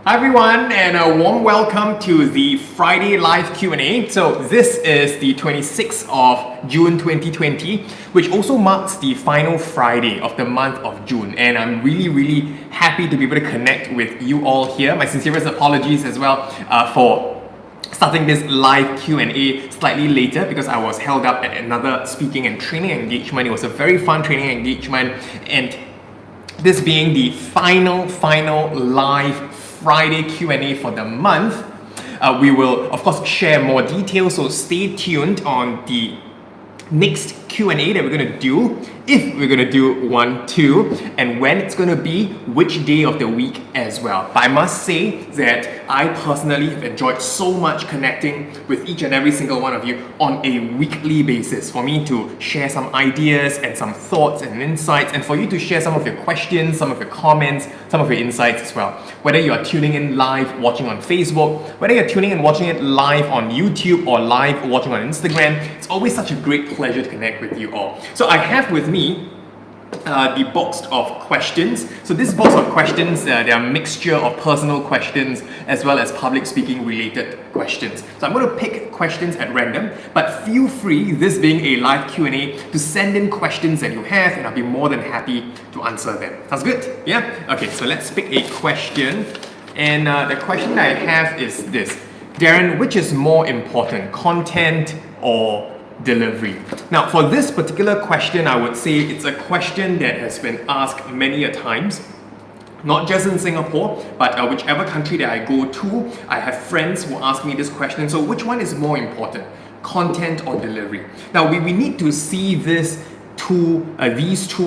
Hi everyone, and a warm welcome to the Friday live Q&A. So this is the 26th of June 2020, which also marks the final Friday of the month of June. And I'm really happy to be able to connect with you all here. My sincerest apologies as well for starting this live Q&A slightly later because I was held up at another speaking and training engagement. It was a very fun training engagement, and this being the final live Friday Q&A for the month, we will of course share more details, so stay tuned on the next Q&A that we're going to do, if we're going to do one too, and when it's going to be, which day of the week as well. But I must say that I personally have enjoyed so much connecting with each and every single one of you on a weekly basis, for me to share some ideas and some thoughts and insights, and for you to share some of your questions, some of your comments, some of your insights as well. Whether you are tuning in live watching on Facebook, whether you're tuning in watching it live on YouTube or live watching on Instagram, it's always such a great pleasure to connect with you all. So I have with me the box of questions. So this box of questions, they are a mixture of personal questions as well as public speaking related questions. So I'm going to pick questions at random, but feel free, this being a live Q&A, to send in questions that you have, and I'll be more than happy to answer them. Sounds good? Yeah? Okay, so let's pick a question. And the question that I have is this. Darren, which is more important, content or delivery? Now, for this particular question, I would say it's a question that has been asked many a times, not just in Singapore, but whichever country that I go to, I have friends who ask me this question. So which one is more important, content or delivery? Now, we need to see these two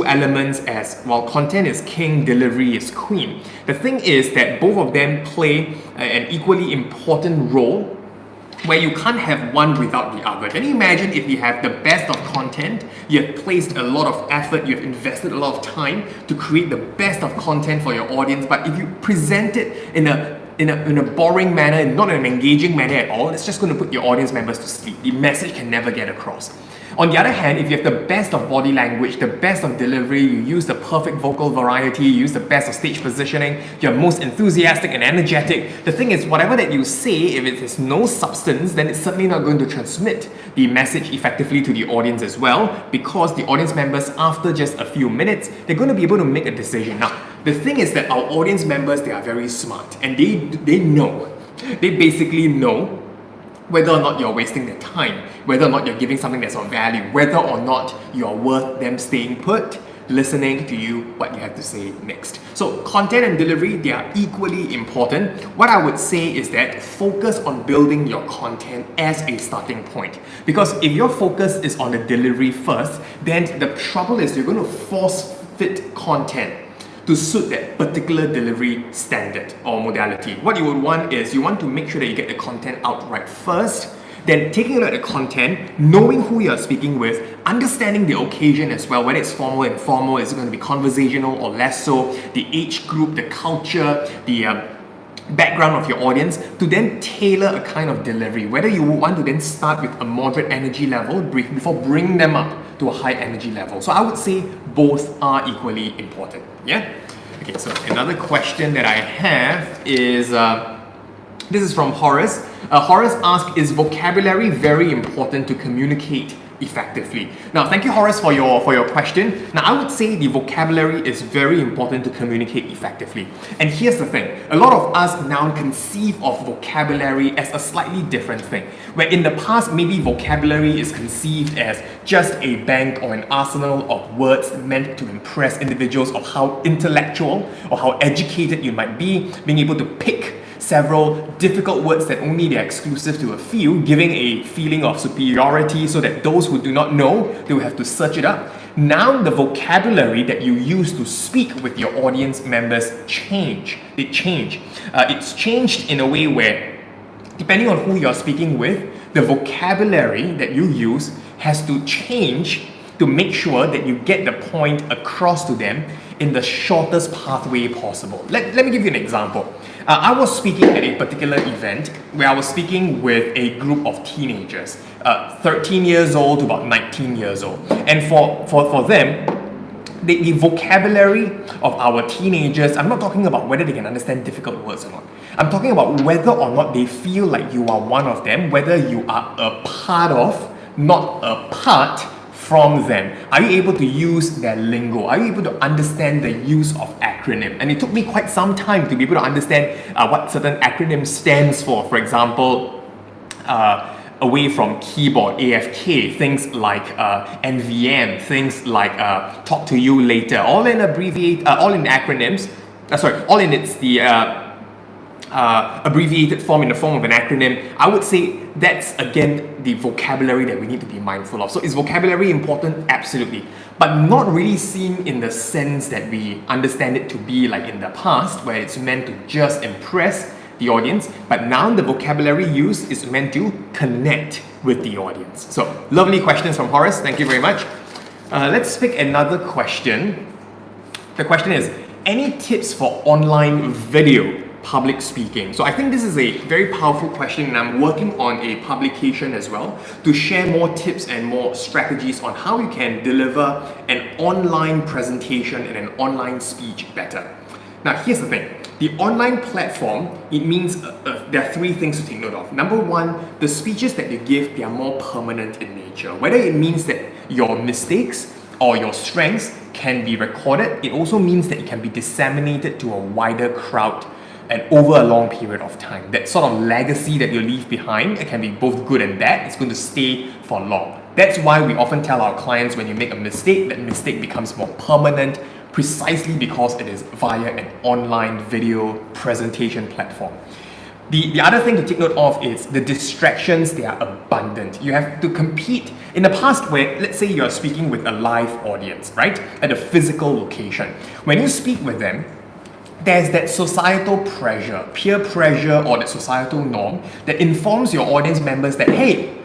elements as, well, content is king, delivery is queen. The thing is that both of them play an equally important role, where you can't have one without the other. Can you imagine if you have the best of content, you have placed a lot of effort, you have invested a lot of time to create the best of content for your audience, but if you present it in a boring manner, not in an engaging manner at all, it's just going to put your audience members to sleep. The message can never get across. On the other hand, if you have the best of body language, the best of delivery, you use the perfect vocal variety, you use the best of stage positioning, you're most enthusiastic and energetic, the thing is, whatever that you say, if it has no substance, then it's certainly not going to transmit the message effectively to the audience as well, because the audience members, after just a few minutes, they're going to be able to make a decision. Now, the thing is that our audience members, they are very smart, and they know, they basically know whether or not you're wasting their time, whether or not you're giving something that's of value, whether or not you're worth them staying put, listening to you, what you have to say next. So content and delivery, they are equally important. What I would say is that focus on building your content as a starting point. Because if your focus is on the delivery first, then the trouble is you're going to force fit content to suit that particular delivery standard or modality. What you would want is, you want to make sure that you get the content out right first, then taking a look at the content, knowing who you're speaking with, understanding the occasion as well, whether it's formal and informal, is it going to be conversational or less so, the age group, the culture, the background of your audience, to then tailor a kind of delivery, whether you want to then start with a moderate energy level before bringing them up to a high energy level. So I would say both are equally important. Yeah? Okay, so another question that I have is, this is from Horace. Horace asks, is vocabulary very important to communicate effectively? Now, thank you, Horace, for your question. Now, I would say the vocabulary is very important to communicate effectively. And here's the thing, a lot of us now conceive of vocabulary as a slightly different thing, where in the past, maybe vocabulary is conceived as just a bank or an arsenal of words meant to impress individuals of how intellectual or how educated you might be, being able to pick several difficult words that only they're exclusive to a few, giving a feeling of superiority so that those who do not know, they will have to search it up. Now the vocabulary that you use to speak with your audience members change. They change. It's changed in a way where, depending on who you're speaking with, the vocabulary that you use has to change to make sure that you get the point across to them in the shortest pathway possible. Let me give you an example. I was speaking at a particular event where I was speaking with a group of teenagers, 13 years old to about 19 years old. And for them, the vocabulary of our teenagers, I'm not talking about whether they can understand difficult words or not. I'm talking about whether or not they feel like you are one of them, whether you are a part of, not apart from them. Are you able to use their lingo? Are you able to understand the use of acronym? And it took me quite some time to be able to understand what certain acronyms stands for. For example, away from keyboard, AFK, things like NVM, things like talk to you later, all in acronyms. All in abbreviated form, in the form of an acronym. I would say that's again the vocabulary that we need to be mindful of. So is vocabulary important? Absolutely. But not really seen in the sense that we understand it to be like in the past, where it's meant to just impress the audience, but now the vocabulary used is meant to connect with the audience. So, lovely questions from Horace, thank you very much. Let's pick another question. The question is, any tips for online video public speaking? So I think this is a very powerful question, and I'm working on a publication as well to share more tips and more strategies on how you can deliver an online presentation and an online speech better. Now, here's the thing. The online platform, it means there are three things to take note of. Number one, the speeches that you give, they are more permanent in nature. Whether it means that your mistakes or your strengths can be recorded, it also means that it can be disseminated to a wider crowd and over a long period of time. That sort of legacy that you leave behind, it can be both good and bad, it's going to stay for long. That's why we often tell our clients when you make a mistake, that mistake becomes more permanent, precisely because it is via an online video presentation platform. The other thing to take note of is the distractions, they are abundant. You have to compete. In the past, where let's say you're speaking with a live audience, right? At a physical location. When you speak with them, there's that societal pressure, peer pressure, or that societal norm that informs your audience members that, hey,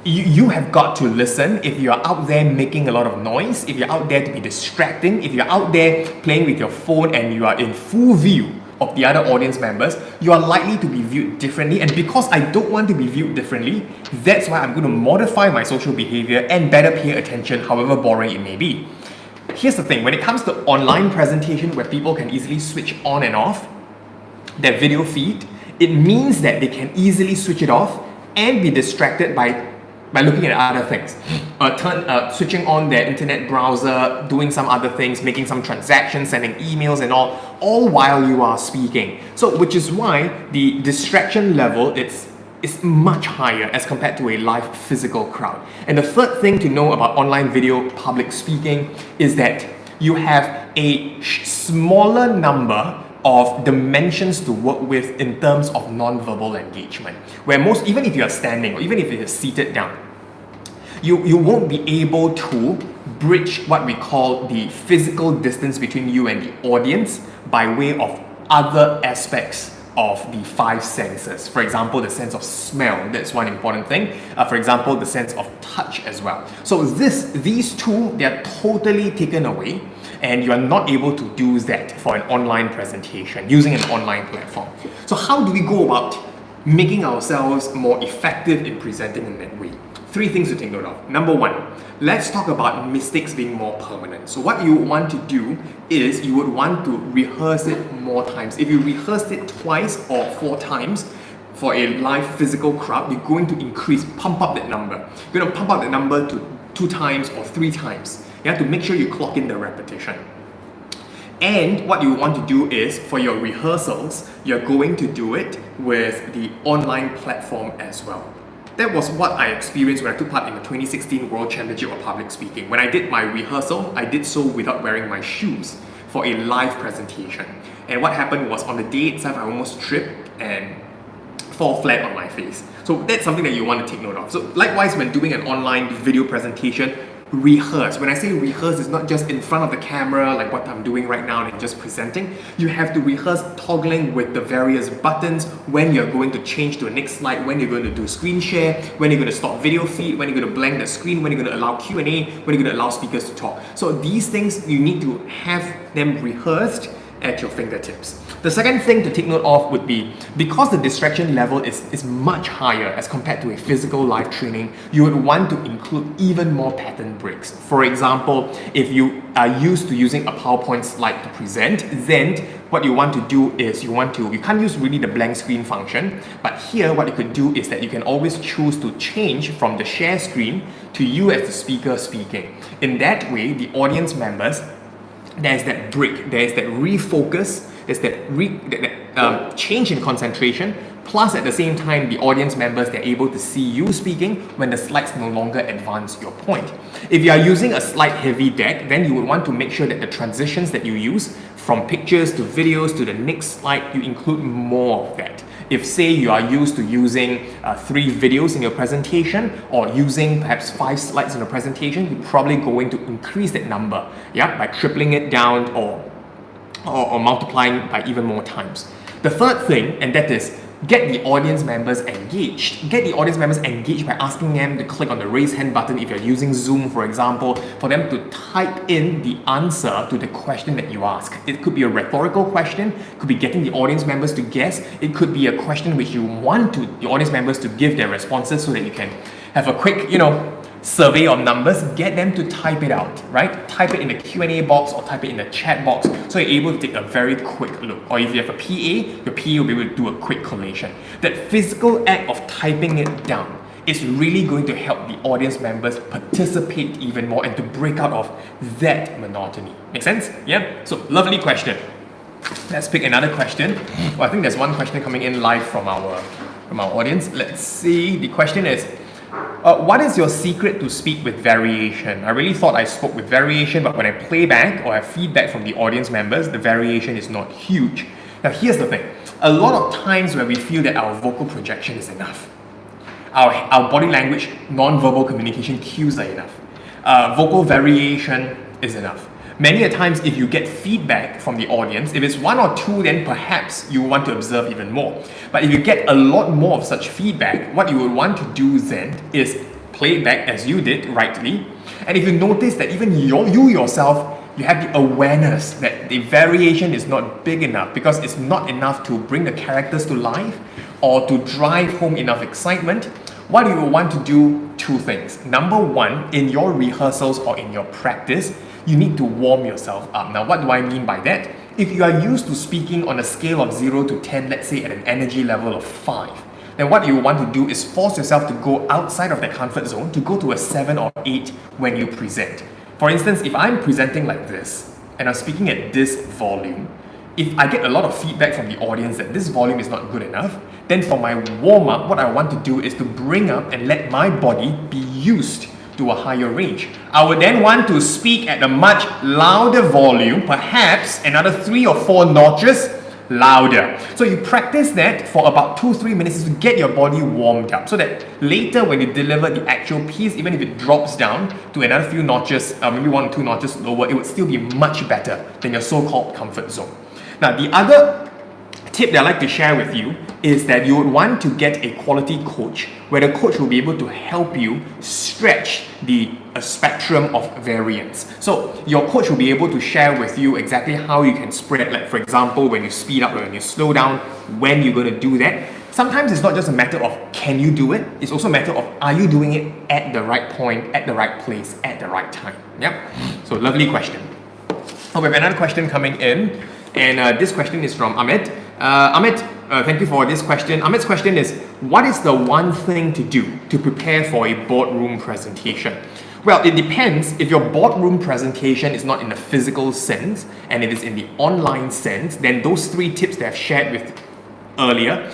you have got to listen. If you're out there making a lot of noise, if you're out there to be distracting, if you're out there playing with your phone and you are in full view of the other audience members, you are likely to be viewed differently. And because I don't want to be viewed differently, that's why I'm going to modify my social behavior and better pay attention, however boring it may be. Here's the thing, when it comes to online presentation where people can easily switch on and off their video feed, it means that they can easily switch it off and be distracted by looking at other things. Switching on their internet browser, doing some other things, making some transactions, sending emails and all while you are speaking. So, which is why the distraction level is much higher as compared to a live physical crowd. And the third thing to know about online video public speaking is that you have a smaller number of dimensions to work with in terms of non-verbal engagement, where even if you're standing or even if you're seated down, you won't be able to bridge what we call the physical distance between you and the audience by way of other aspects of the five senses. For example, the sense of smell, that's one important thing. For example, the sense of touch as well. So these two, they are totally taken away, and you are not able to do that for an online presentation using an online platform. So how do we go about making ourselves more effective in presenting in that way? Three things to take note of. Number one, let's talk about mistakes being more permanent. So what you want to do is you would want to rehearse it more times. If you rehearsed it twice or 4 times for a live physical crowd, you're going to pump up that number. You're going to pump up that number to 2 times or 3 times. You have to make sure you clock in the repetition. And what you want to do is, for your rehearsals, you're going to do it with the online platform as well. That was what I experienced when I took part in the 2016 World Championship of Public Speaking. When I did my rehearsal, I did so without wearing my shoes for a live presentation. And what happened was, on the day itself, I almost tripped and fall flat on my face. So that's something that you want to take note of. So likewise, when doing an online video presentation, rehearse. When I say rehearse, it's not just in front of the camera like what I'm doing right now and just presenting. You have to rehearse toggling with the various buttons, when you're going to change to the next slide, when you're going to do screen share, when you're going to stop video feed, when you're going to blank the screen, when you're going to allow Q&A, when you're going to allow speakers to talk. So these things, you need to have them rehearsed at your fingertips. The second thing to take note of would be, because the distraction level is much higher as compared to a physical live training, you would want to include even more pattern breaks. For example, if you are used to using a PowerPoint slide to present, then what you want to do is you can't use really the blank screen function, but here what you could do is that you can always choose to change from the share screen to you as the speaker speaking. In that way, the audience members, there's that break, there's that refocus, there's that change in concentration, plus at the same time, the audience members, they're able to see you speaking when the slides no longer advance your point. If you are using a slide-heavy deck, then you would want to make sure that the transitions that you use from pictures to videos to the next slide, you include more of that. If say you are used to using 3 videos in your presentation or using perhaps 5 slides in your presentation, you're probably going to increase that number, by tripling it down or multiplying by even more times. The third thing, and that is, get the audience members engaged. Get the audience members engaged by asking them to click on the raise hand button if you're using Zoom, for example, for them to type in the answer to the question that you ask. It could be a rhetorical question, it could be getting the audience members to guess, it could be a question which you want the audience members to give their responses so that you can have a quick, survey of numbers. Get them to type it out, right? Type it in the Q&A box or type it in the chat box so you're able to take a very quick look. Or if you have a PA, your PA will be able to do a quick collation. That physical act of typing it down is really going to help the audience members participate even more and to break out of that monotony. Make sense? Yeah? So, lovely question. Let's pick another question. Well, I think there's one question coming in live from our audience. Let's see. The question is, what is your secret to speak with variation? I really thought I spoke with variation, but when I play back or have feedback from the audience members, the variation is not huge. Now here's the thing. A lot of times where we feel that our vocal projection is enough. Our body language, non-verbal communication cues are enough. Vocal variation is enough. Many a times if you get feedback from the audience, if it's 1 or 2, then perhaps you want to observe even more. But if you get a lot more of such feedback, what you would want to do then is play it back as you did rightly. And if you notice that even you yourself, you have the awareness that the variation is not big enough because it's not enough to bring the characters to life or to drive home enough excitement, what you will want to do 2 things. Number 1, in your rehearsals or in your practice, you need to warm yourself up. Now, what do I mean by that? If you are used to speaking on a scale of 0 to 10, let's say at an energy level of 5, then what you want to do is force yourself to go outside of that comfort zone, to go to a 7 or 8 when you present. For instance, if I'm presenting like this, and I'm speaking at this volume, if I get a lot of feedback from the audience that this volume is not good enough, then for my warm-up, what I want to do is to bring up and let my body be used to a higher range. I would then want to speak at a much louder volume, perhaps another 3 or 4 notches louder. So you practice that for about 2-3 minutes to get your body warmed up so that later when you deliver the actual piece, even if it drops down to another few notches, maybe 1 or 2 notches lower, it would still be much better than your so-called comfort zone. Now, the other tip that I'd like to share with you is that you would want to get a quality coach where the coach will be able to help you stretch the spectrum of variance. So your coach will be able to share with you exactly how you can spread, like for example, when you speed up or when you slow down, when you're going to do that. Sometimes it's not just a matter of can you do it, it's also a matter of are you doing it at the right point, at the right place, at the right time. Yep. So lovely question. Oh, we have another question coming in, and this question is from Amit. Amit, thank you for this question. Amit's question is, what is the one thing to do to prepare for a boardroom presentation? Well, it depends. If your boardroom presentation is not in the physical sense and it is in the online sense, then those 3 tips that I've shared with earlier,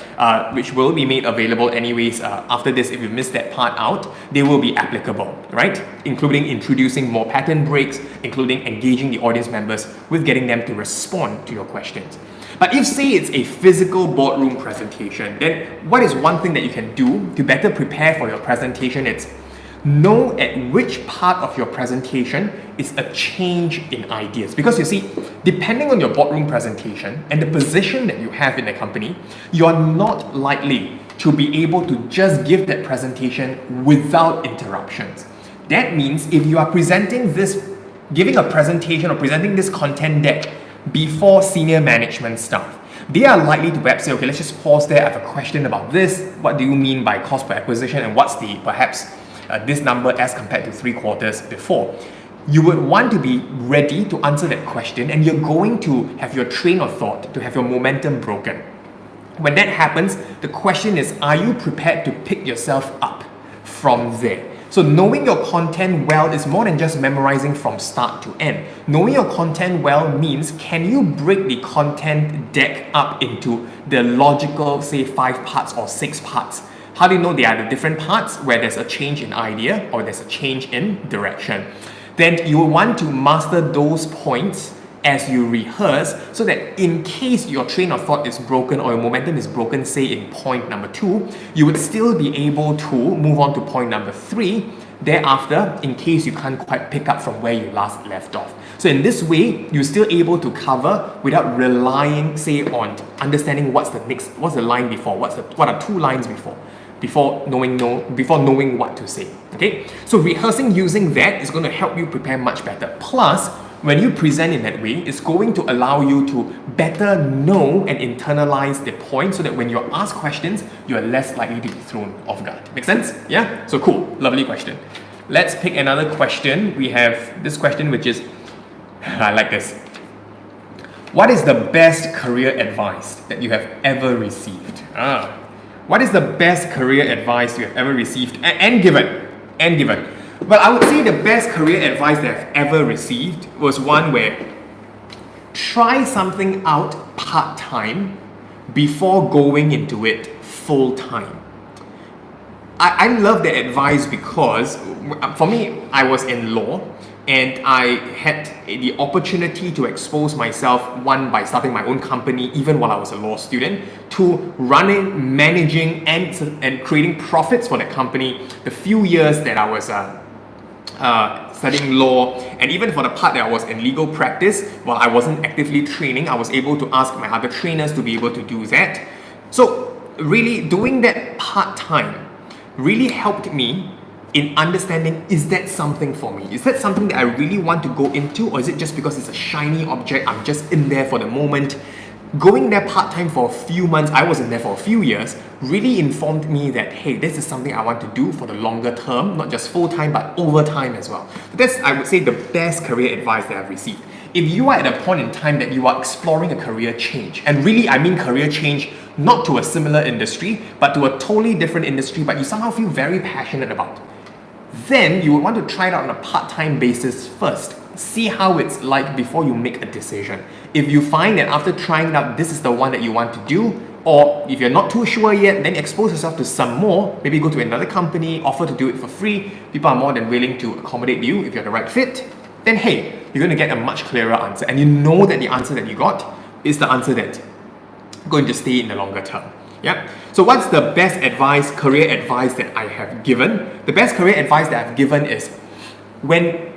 which will be made available anyways after this, if you missed that part out, they will be applicable, right? Including introducing more pattern breaks, including engaging the audience members with getting them to respond to your questions. But if say it's a physical boardroom presentation, then what is one thing that you can do to better prepare for your presentation? It's know at which part of your presentation is a change in ideas. Because you see, depending on your boardroom presentation and the position that you have in the company, you're not likely to be able to just give that presentation without interruptions. That means if you are giving a presentation or presenting this content deck before senior management staff, they are likely to perhaps say, okay, let's just pause there, I have a question about this. What do you mean by cost per acquisition, and what's the perhaps this number as compared to 3 quarters before? You would want to be ready to answer that question, and you're going to have your train of thought, to have your momentum broken. When that happens, the question is, are you prepared to pick yourself up from there? So knowing your content well is more than just memorizing from start to end. Knowing your content well means, can you break the content deck up into the logical, say 5 parts or 6 parts? How do you know they are the different parts where there's a change in idea or there's a change in direction? Then you will want to master those points as you rehearse, so that in case your train of thought is broken or your momentum is broken, say in point number 2, you would still be able to move on to point number 3 thereafter, in case you can't quite pick up from where you last left off. So in this way, you're still able to cover without relying, say, on understanding what's the line before, what are 2 lines before knowing what to say. Okay, so rehearsing using that is going to help you prepare much better. Plus, when you present in that way, it's going to allow you to better know and internalize the point, so that when you're asked questions, you're less likely to be thrown off guard. Make sense? Yeah? So cool. Lovely question. Let's pick another question. We have this question, which is, I like this. What is the best career advice that you have ever received? What is the best career advice you have ever received and given? Well, I would say the best career advice that I've ever received was one where try something out part-time before going into it full-time. I love that advice because for me, I was in law and I had the opportunity to expose myself, one, by starting my own company even while I was a law student, to running, managing and creating profits for that company the few years that I was studying law, and even for the part that I was in legal practice, while I wasn't actively training, I was able to ask my other trainers to be able to do that. So really doing that part-time really helped me in understanding, is that something for me? Is that something that I really want to go into, or is it just because it's a shiny object, I'm just in there for the moment? Going there part-time for a few months, I was in there for a few years, really informed me that, hey, this is something I want to do for the longer term, not just full-time, but over time as well. That's, I would say, the best career advice that I've received. If you are at a point in time that you are exploring a career change, and really I mean career change, not to a similar industry, but to a totally different industry, but you somehow feel very passionate about, then you would want to try it out on a part-time basis first. See how it's like before you make a decision. If you find that after trying it out, this is the one that you want to do, or if you're not too sure yet, then expose yourself to some more. Maybe go to another company, offer to do it for free. People are more than willing to accommodate you if you're the right fit. Then hey, you're going to get a much clearer answer, and you know that the answer that you got is the answer that's going to stay in the longer term. Yeah. So what's the best advice, career advice that I have given? The best career advice that I've given is, when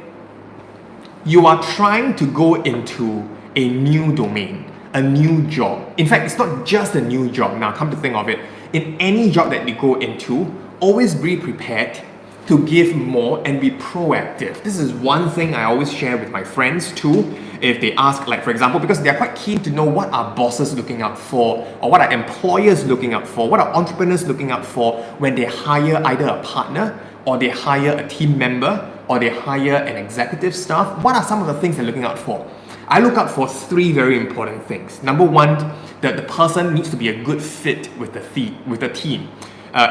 you are trying to go into a new domain, a new job. In fact, it's not just a new job. Now, come to think of it, in any job that you go into, always be prepared to give more and be proactive. This is one thing I always share with my friends too. If they ask, like for example, because they're quite keen to know what are bosses looking out for, or what are employers looking out for, what are entrepreneurs looking out for when they hire either a partner, or they hire a team member, or they hire an executive staff. What are some of the things they're looking out for? I look out for 3 very important things. Number 1, that the person needs to be a good fit with the team,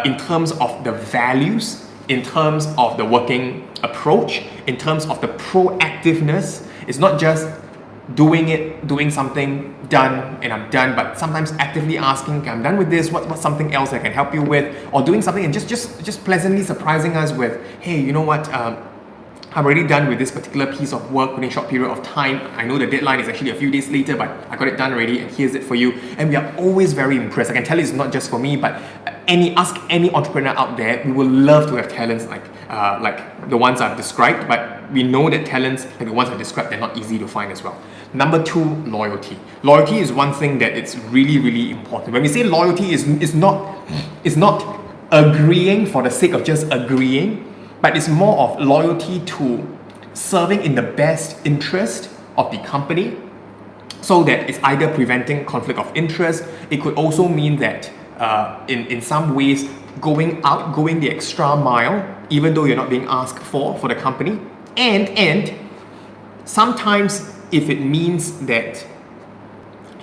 in terms of the values, in terms of the working approach, in terms of the proactiveness. It's not just doing something, done and I'm done, but sometimes actively asking, okay, I'm done with this, what's something else I can help you with? Or doing something and just pleasantly surprising us with, hey, you know what, I'm already done with this particular piece of work within a short period of time. I know the deadline is actually a few days later, but I got it done already and here's it for you. And we are always very impressed. I can tell you it's not just for me, but ask any entrepreneur out there. We would love to have talents like the ones I've described, but we know that talents like the ones I've described, they're not easy to find as well. Number 2, loyalty. Loyalty is one thing that it's really, really important. When we say loyalty, is not agreeing for the sake of just agreeing, but it's more of loyalty to serving in the best interest of the company. so that it's either preventing conflict of interest. It could also mean that in some ways going the extra mile, even though you're not being asked for the company. And sometimes if it means that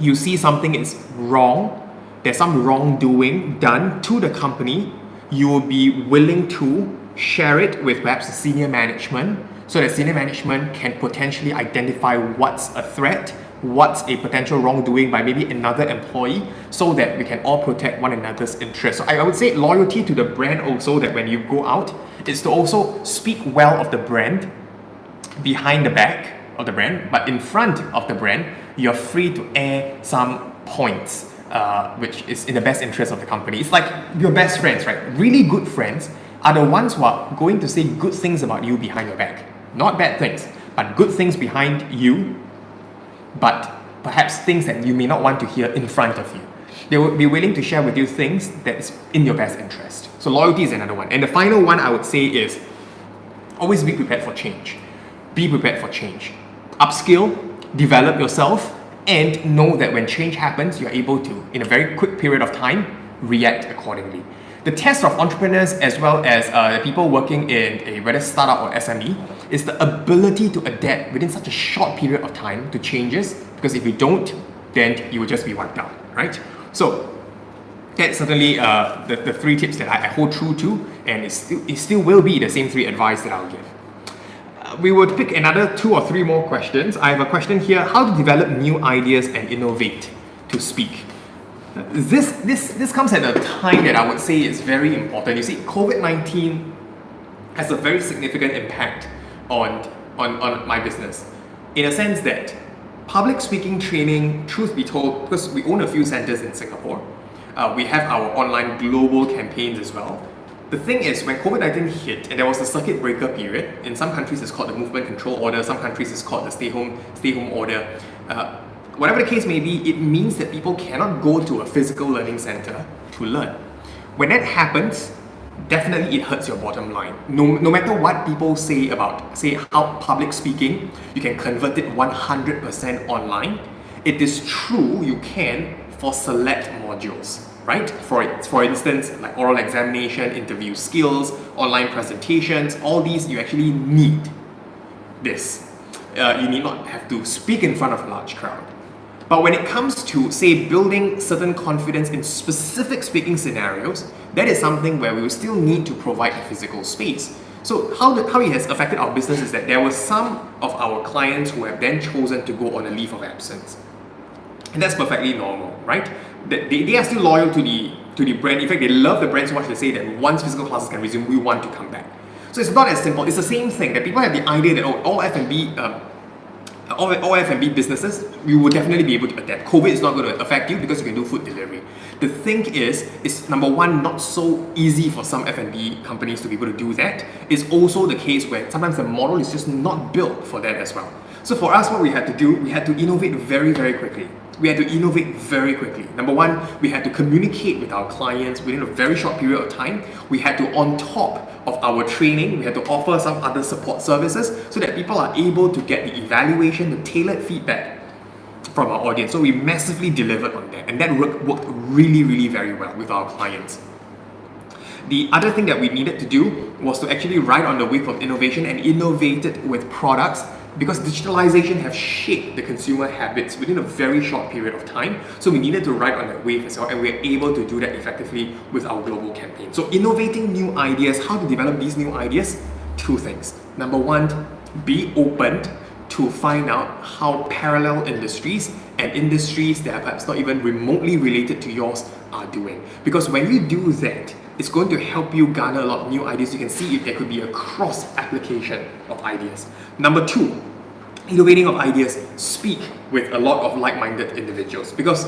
you see something is wrong, there's some wrongdoing done to the company, you will be willing to share it with perhaps the senior management, so that senior management can potentially identify what's a threat, what's a potential wrongdoing by maybe another employee, so that we can all protect one another's interests. So I would say loyalty to the brand also, that when you go out, is to also speak well of the brand behind the back of the brand, but in front of the brand, you're free to air some points, which is in the best interest of the company. It's like your best friends, right? Really good friends are the ones who are going to say good things about you behind your back. Not bad things, but good things behind you, but perhaps things that you may not want to hear in front of you. They will be willing to share with you things that's in your best interest. So loyalty is another one. And the final one I would say is always be prepared for change. Be prepared for change. Upskill, develop yourself, and know that when change happens, you're able to, in a very quick period of time, react accordingly. The test of entrepreneurs as well as people working in a whether startup or SME is the ability to adapt within such a short period of time to changes, because if you don't, then you will just be wiped out, right? So that's certainly the three tips that I hold true to, and it still will be the same three advice that I'll give. We would pick another 2 or 3 more questions. I have a question here: how to develop new ideas and innovate to speak. This comes at a time that I would say is very important. You see, COVID-19 has a very significant impact on my business, in a sense that public speaking training, truth be told, because we own a few centers in Singapore, we have our online global campaigns as well. The thing is, when COVID-19 hit and there was a circuit breaker period, in some countries it's called the movement control order, some countries it's called the stay home order. Whatever the case may be, it means that people cannot go to a physical learning center to learn. When that happens, definitely it hurts your bottom line. No matter what people say about, say, how public speaking, you can convert it 100% online. It is true you can for select modules, right? For instance, like oral examination, interview skills, online presentations, all these you actually need this. You need not have to speak in front of a large crowd. But when it comes to, say, building certain confidence in specific speaking scenarios, that is something where we will still need to provide a physical space. So how it has affected our business is that there were some of our clients who have then chosen to go on a leave of absence. And that's perfectly normal, right? They are still loyal to the brand. In fact, they love the brand so much they say that once physical classes can resume, we want to come back. So it's not as simple. It's the same thing that people have the idea that all F&B businesses, you will definitely be able to adapt. COVID is not going to affect you because you can do food delivery. The thing is number one, not so easy for some F&B companies to be able to do that. It's also the case where sometimes the model is just not built for that as well. So for us, what we had to do, we had to innovate very, very quickly. Number one, we had to communicate with our clients within a very short period of time. We had to, on top of our training, we had to offer some other support services so that people are able to get the evaluation, the tailored feedback from our audience. So we massively delivered on that, and that worked really, really very well with our clients. The other thing that we needed to do was to actually ride on the wave of innovation and innovate it with products, because digitalization has shaped the consumer habits within a very short period of time. So we needed to ride on that wave as well, and we're able to do that effectively with our global campaign. So innovating new ideas, how to develop these new ideas? 2 things. Number one, be open to find out how parallel industries and industries that are perhaps not even remotely related to yours are doing. Because when you do that, it's going to help you garner a lot of new ideas. You can see if there could be a cross application of ideas. Number 2, innovating of ideas, speak with a lot of like-minded individuals. Because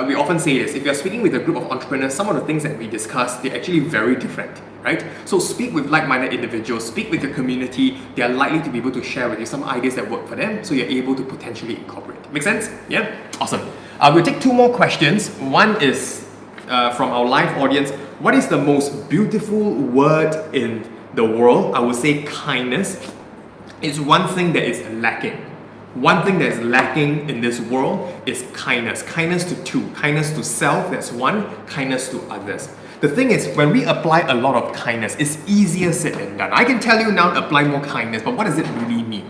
we often say this, if you're speaking with a group of entrepreneurs, some of the things that we discuss, they're actually very different, right? So speak with like-minded individuals, speak with the community. They are likely to be able to share with you some ideas that work for them, so you're able to potentially incorporate. Make sense? Yeah? Awesome. We'll take 2 more questions. One is from our live audience. What is the most beautiful word in the world? I would say kindness. It's one thing that is lacking One thing that is lacking in this world is kindness. Kindness to two. Kindness to self, that's one. Kindness to others. The thing is, when we apply a lot of kindness, it's easier said than done. I can tell you now, apply more kindness, but what does it really mean?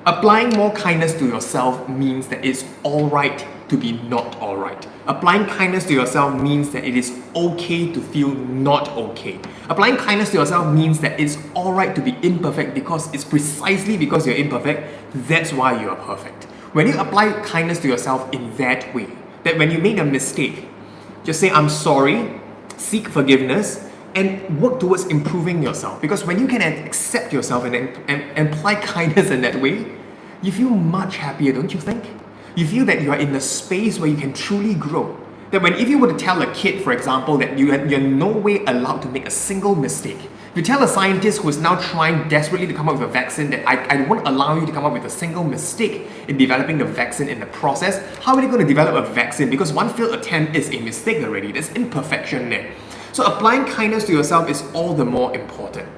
Applying more kindness to yourself means that it's alright to be not alright. Applying kindness to yourself means that it is okay to feel not okay. Applying kindness to yourself means that it's alright to be imperfect, because it's precisely because you're imperfect, that's why you are perfect. When you apply kindness to yourself in that way, that when you make a mistake, just say, I'm sorry, seek forgiveness, and work towards improving yourself. Because when you can accept yourself and apply kindness in that way, you feel much happier, don't you think? You feel that you are in a space where you can truly grow. That when, if you were to tell a kid, for example, that you're no way allowed to make a single mistake, if you tell a scientist who is now trying desperately to come up with a vaccine that I won't allow you to come up with a single mistake in developing the vaccine in the process, how are they going to develop a vaccine? Because one failed attempt is a mistake already. There's imperfection there. So applying kindness to yourself is all the more important.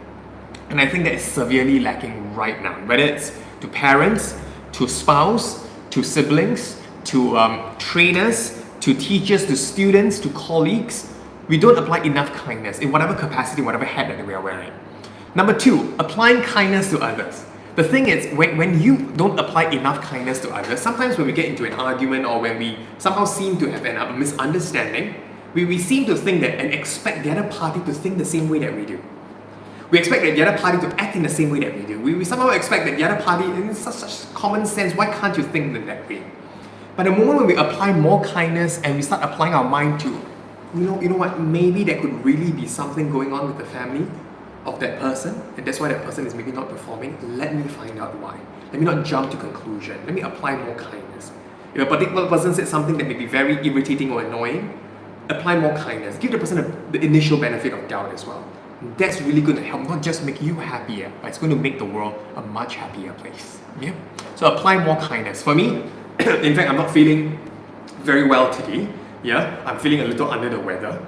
And I think that is severely lacking right now. Whether it's to parents, to spouse, to siblings, to trainers, to teachers, to students, to colleagues, we don't apply enough kindness in whatever capacity, whatever hat that we are wearing. Number two, applying kindness to others. The thing is, when you don't apply enough kindness to others, sometimes when we get into an argument or when we somehow seem to have a misunderstanding, we seem to think that and expect the other party to think the same way that we do. We expect that the other party to act in the same way that we do. We somehow expect that the other party, in such common sense, why can't you think in that way? But the moment when we apply more kindness and we start applying our mind to, you know what, maybe there could really be something going on with the family of that person, and that's why that person is maybe not performing, let me find out why. Let me not jump to conclusion. Let me apply more kindness. If a particular person said something that may be very irritating or annoying, apply more kindness. Give the person the initial benefit of doubt as well. That's really going to help not just make you happier, but it's going to make the world a much happier place. Yeah. So apply more kindness. For me, in fact, I'm not feeling very well today. Yeah, I'm feeling a little under the weather,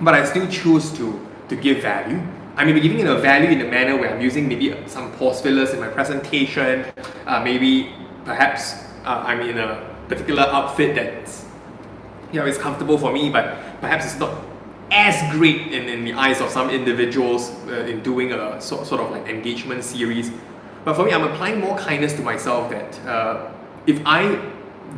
but I still choose to give value. I may be giving it a value in a manner where I'm using maybe some pause fillers in my presentation. Maybe perhaps I'm in a particular outfit that's is comfortable for me, but perhaps it's not as great in the eyes of some individuals in doing a sort of like engagement series. But for me, I'm applying more kindness to myself that if I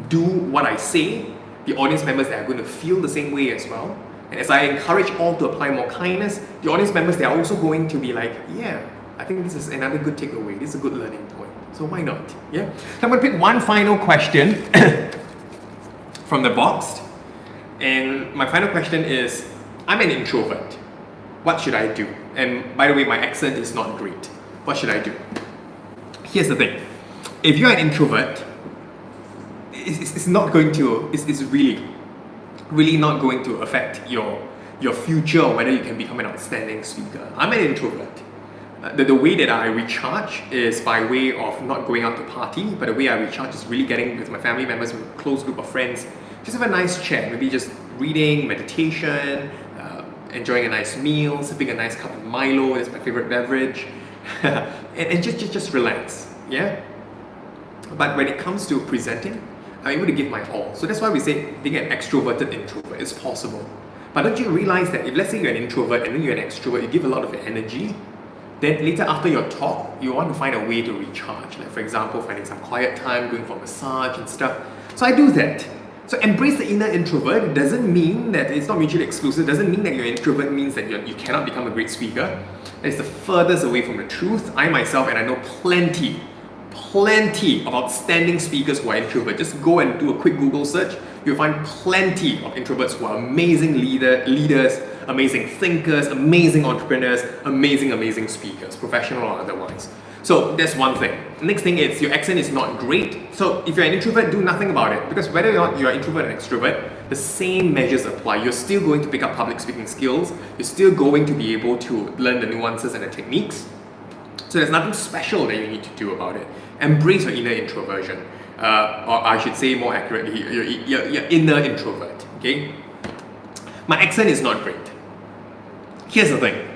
do what I say, the audience members that are going to feel the same way as well. And as I encourage all to apply more kindness, the audience members, they are also going to be like, yeah, I think this is another good takeaway. This is a good learning point. So why not? Yeah. So I'm going to pick one final question from the box. And my final question is, I'm an introvert. What should I do? And by the way, my accent is not great. What should I do? Here's the thing. If you're an introvert, it's not going to, it's really not going to affect your future or whether you can become an outstanding speaker. I'm an introvert. The way that I recharge is by way of not going out to party, but the way I recharge is really getting with my family members, with a close group of friends, just have a nice chat, maybe just reading, meditation, enjoying a nice meal, sipping a nice cup of Milo, that's my favorite beverage, and just relax, yeah? But when it comes to presenting, I'm able to give my all. So that's why we say being an extroverted introvert is possible. But don't you realize that if, let's say, you're an introvert and then you're an extrovert, you give a lot of energy, then later after your talk, you want to find a way to recharge. Like for example, finding some quiet time, going for a massage and stuff. So I do that. So embrace the inner introvert. It doesn't mean that it's not mutually exclusive. It doesn't mean that you're an introvert means that you cannot become a great speaker. It's the furthest away from the truth. I myself, and I know plenty of outstanding speakers who are introvert. Just go and do a quick Google search. You'll find plenty of introverts who are amazing leaders, amazing thinkers, amazing entrepreneurs, amazing speakers, professional or otherwise. So that's one thing. Next thing is your accent is not great. So if you're an introvert, do nothing about it. Because whether or not you're an introvert or an extrovert, the same measures apply. You're still going to pick up public speaking skills. You're still going to be able to learn the nuances and the techniques. So there's nothing special that you need to do about it. Embrace your inner introversion. Or I should say more accurately, your inner introvert. Okay? My accent is not great. Here's the thing.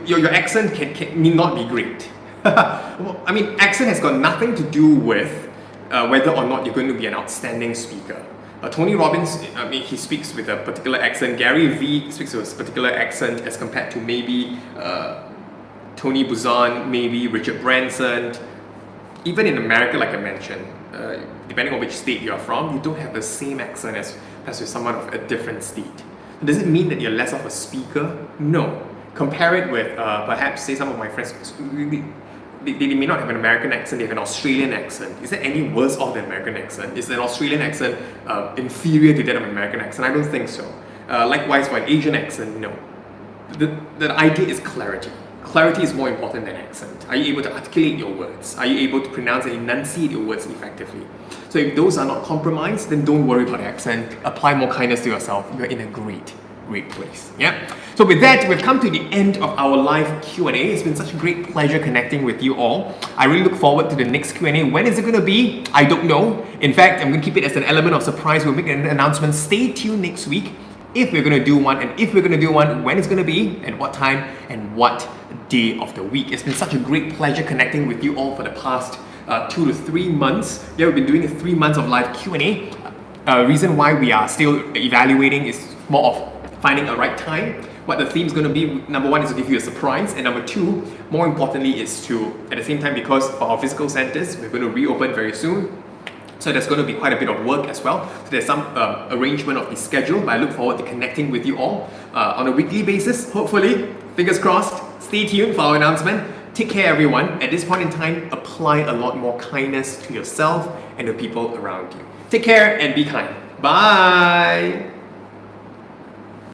Your accent need not be great. Well, I mean, accent has got nothing to do with whether or not you're going to be an outstanding speaker. Tony Robbins, I mean, he speaks with a particular accent. Gary Vee speaks with a particular accent as compared to maybe Tony Buzan, maybe Richard Branson. Even in America, like I mentioned, depending on which state you're from, you don't have the same accent as with someone of a different state. Does it mean that you're less of a speaker? No. Compare it with perhaps, say, some of my friends, they may not have an American accent, they have an Australian accent. Is that any worse off than American accent? Is an Australian accent inferior to that of an American accent? I don't think so. Likewise, for an Asian accent, no. The idea is clarity. Clarity is more important than accent. Are you able to articulate your words? Are you able to pronounce and enunciate your words effectively? So if those are not compromised, then don't worry about accent. Apply more kindness to yourself. You're in a great place. Yeah. So with that, we've come to the end of our live Q&A. It's been such a great pleasure connecting with you all. I really look forward to the next Q&A. When is it going to be? I don't know. In fact, I'm going to keep it as an element of surprise. We'll make an announcement. Stay tuned next week if we're going to do one, and if we're going to do one, when it's going to be, and what time, and what day of the week. It's been such a great pleasure connecting with you all for the past 2 to 3 months. Yeah, we've been doing 3 months of live Q&A. Reason why we are still evaluating is more of finding a right time. What the theme is going to be, number one, is to give you a surprise, and number two, more importantly, is to, at the same time, because for our physical centers, we're going to reopen very soon. So there's going to be quite a bit of work as well. So there's some arrangement of the schedule, but I look forward to connecting with you all on a weekly basis, hopefully. Fingers crossed. Stay tuned for our announcement. Take care, everyone. At this point in time, apply a lot more kindness to yourself and the people around you. Take care and be kind. Bye!